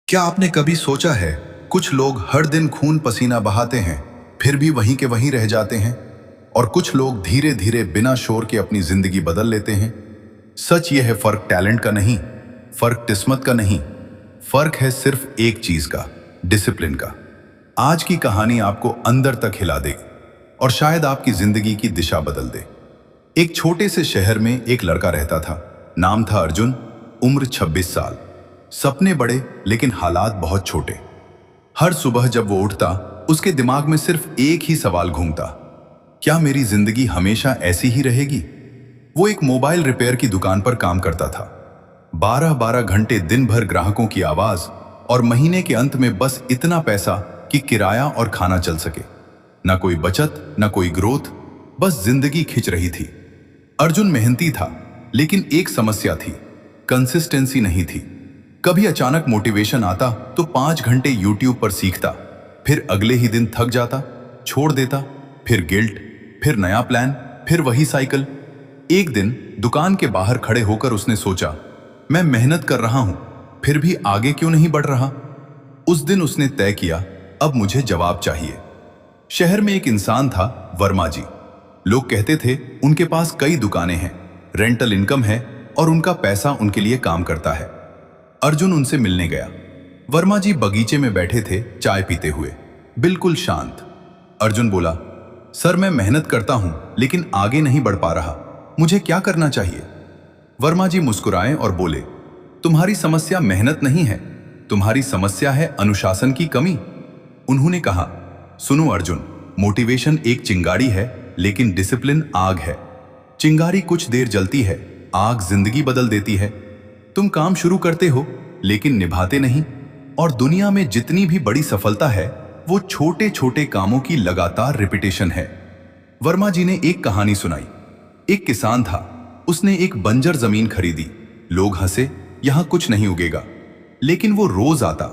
क्या आपने कभी सोचा है, कुछ लोग हर दिन खून पसीना बहाते हैं, फिर भी वहीं के वहीं रह जाते हैं, और कुछ लोग धीरे धीरे बिना शोर के अपनी जिंदगी बदल लेते हैं। सच यह है, फर्क टैलेंट का नहीं, फर्क किस्मत का नहीं, फर्क है सिर्फ एक चीज का, डिसिप्लिन का। आज की कहानी आपको अंदर तक हिला देगी और शायद आपकी जिंदगी की दिशा बदल दे। एक छोटे से शहर में एक लड़का रहता था। नाम था अर्जुन। उम्र 26 साल। सपने बड़े लेकिन हालात बहुत छोटे। हर सुबह जब वो उठता, उसके दिमाग में सिर्फ एक ही सवाल घूमता, क्या मेरी जिंदगी हमेशा ऐसी ही रहेगी? वो एक मोबाइल रिपेयर की दुकान पर काम करता था। 12-12 घंटे दिन भर ग्राहकों की आवाज, और महीने के अंत में बस इतना पैसा कि किराया और खाना चल सके। ना कोई बचत, ना कोई ग्रोथ, बस जिंदगी खिंच रही थी। अर्जुन मेहनती था, लेकिन एक समस्या थी, कंसिस्टेंसी नहीं थी। कभी अचानक मोटिवेशन आता तो 5 घंटे यूट्यूब पर सीखता, फिर अगले ही दिन थक जाता, छोड़ देता, फिर गिल्ट, फिर नया प्लान, फिर वही साइकिल। एक दिन दुकान के बाहर खड़े होकर उसने सोचा, मैं मेहनत कर रहा हूं, फिर भी आगे क्यों नहीं बढ़ रहा? उस दिन उसने तय किया, अब मुझे जवाब चाहिए। शहर में एक इंसान था, वर्मा जी। लोग कहते थे उनके पास कई दुकानें हैं, रेंटल इनकम है और उनका पैसा उनके लिए काम करता है। अर्जुन उनसे मिलने गया। वर्मा जी बगीचे में बैठे थे, चाय पीते हुए, बिल्कुल शांत। अर्जुन बोला, सर मैं मेहनत करता हूं लेकिन आगे नहीं बढ़ पा रहा, मुझे क्या करना चाहिए? वर्मा जी मुस्कुराए और बोले, तुम्हारी समस्या मेहनत नहीं है, तुम्हारी समस्या है अनुशासन की कमी। उन्होंने कहा, सुनो अर्जुन, मोटिवेशन एक चिंगारी है लेकिन डिसिप्लिन आग है। चिंगारी कुछ देर जलती है, आग जिंदगी बदल देती है। तुम काम शुरू करते हो लेकिन निभाते नहीं, और दुनिया में जितनी भी बड़ी सफलता है वो छोटे छोटे कामों की लगातार रिपीटेशन है। वर्मा जी ने एक कहानी सुनाई। एक किसान था, उसने एक बंजर जमीन खरीदी। लोग हंसे, यहां कुछ नहीं उगेगा, लेकिन वो रोज आता,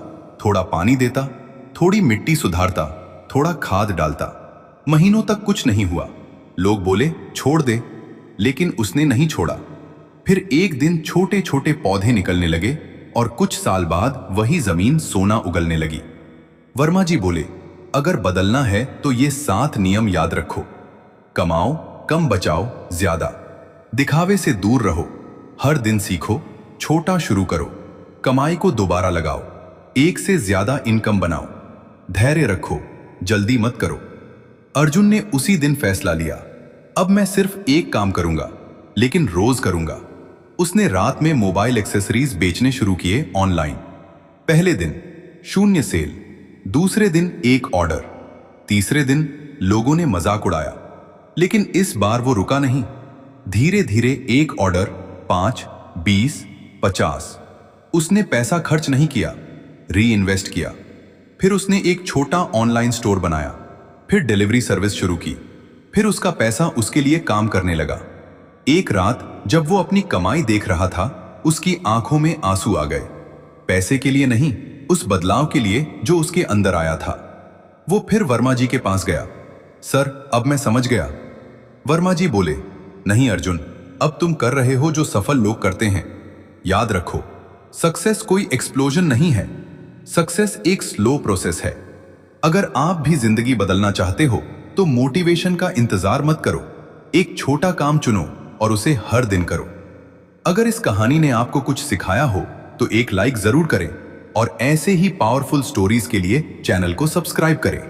थोड़ा पानी देता, थोड़ी मिट्टी सुधारता, थोड़ा खाद डालता। महीनों तक कुछ नहीं हुआ। लोग बोले छोड़ दे, लेकिन उसने नहीं छोड़ा। फिर एक दिन छोटे छोटे पौधे निकलने लगे और कुछ साल बाद वही जमीन सोना उगलने लगी। वर्मा जी बोले, अगर बदलना है तो ये 7 नियम याद रखो। कमाओ कम, बचाओ ज्यादा, दिखावे से दूर रहो, हर दिन सीखो, छोटा शुरू करो, कमाई को दोबारा लगाओ, एक से ज्यादा इनकम बनाओ, धैर्य रखो, जल्दी मत करो। अर्जुन ने उसी दिन फैसला लिया, अब मैं सिर्फ एक काम करूंगा, लेकिन रोज करूंगा। उसने रात में मोबाइल एक्सेसरीज बेचने शुरू किए ऑनलाइन। पहले दिन 0 सेल, दूसरे दिन 1 ऑर्डर, तीसरे दिन लोगों ने मजाक उड़ाया, लेकिन इस बार वो रुका नहीं। धीरे धीरे 1 ऑर्डर, 5, 20, 50। उसने पैसा खर्च नहीं किया, री इन्वेस्ट किया। फिर उसने एक छोटा ऑनलाइन स्टोर बनाया, फिर डिलीवरी सर्विस शुरू की, फिर उसका पैसा उसके लिए काम करने लगा। एक रात जब वो अपनी कमाई देख रहा था, उसकी आंखों में आंसू आ गए। पैसे के लिए नहीं, उस बदलाव के लिए जो उसके अंदर आया था। वो फिर वर्मा जी के पास गया, सर अब मैं समझ गया। वर्मा जी बोले, नहीं अर्जुन, अब तुम कर रहे हो जो सफल लोग करते हैं। याद रखो, सक्सेस कोई एक्सप्लोजन नहीं है, सक्सेस एक स्लो प्रोसेस है। अगर आप भी जिंदगी बदलना चाहते हो तो मोटिवेशन का इंतजार मत करो, एक छोटा काम चुनो और उसे हर दिन करो। अगर इस कहानी ने आपको कुछ सिखाया हो तो एक लाइक जरूर करें, और ऐसे ही पावरफुल स्टोरीज के लिए चैनल को सब्सक्राइब करें।